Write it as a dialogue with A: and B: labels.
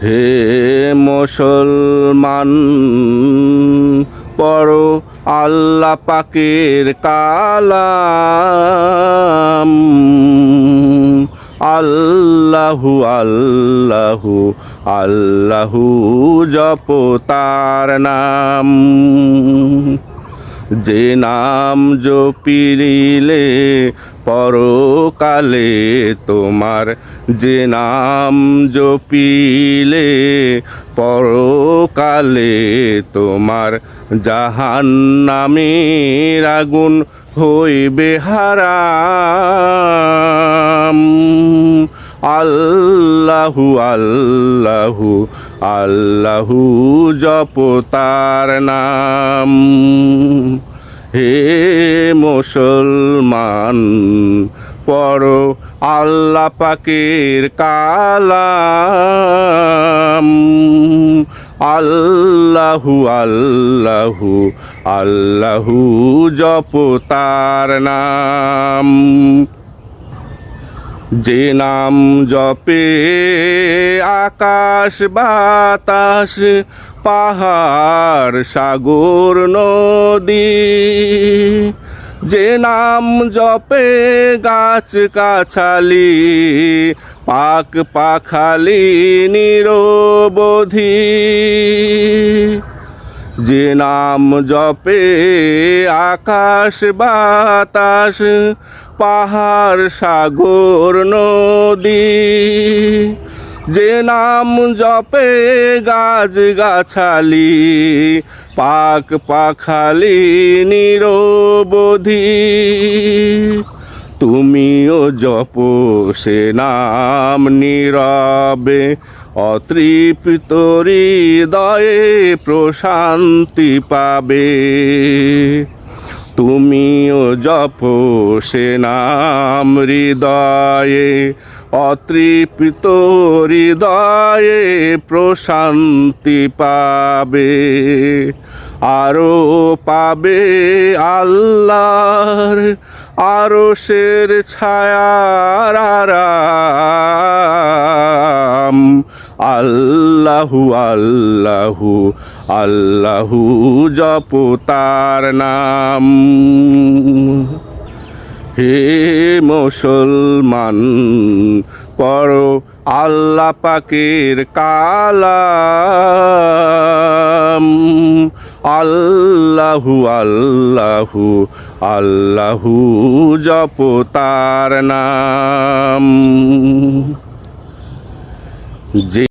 A: হে মুসলমান, পড়ো আল্লাহ পাকের কালাম। আল্লাহু আল্লাহু আল্লাহু জপো তার নাম। যে নাম জপিলে পরকালে তোমার, যে নাম জপিলে পরকালে তোমার, জাহান্নামের আগুন হইবে হারাম। আল্লাহু আল্লাহু আল্লাহু জপো তার নাম। হে মুসলমান, পড়ো আল্লাহ পাকের কালাম। আল্লাহু আল্লাহু আল্লাহু জপো তার নাম। যে নাম জপে আকাশ বাতাস, পাহাড় সাগর নদী, যে নাম জপে গাছ গাছালি, পাক পাখালি নিরবধি, যে নাম জপে আকাশ বাতাস, পাহাড় সাগর নদী, যে নাম জপে গাছ গাছালি, পাক পাখালি নিরবধি, তুমিও জপো সে নাম নীরবে, অতৃপ্ত হৃদয়ে প্রশান্তি পাবে। তুমিও জপো সে নাম হৃদয়ে, অতৃপ্ত হৃদয়ে প্রশান্তি পাবে। আরো পাবে আল্লাহর আরশের ছায়ার আরাম। আল্লাহু আল্লাহু আল্লাহু জপো তার নাম। হে মুসলমান, পড়ো আল্লাহ পাকের কালাম। আল্লাহু আল্লাহু আল্লাহু জপো তার নাম। যে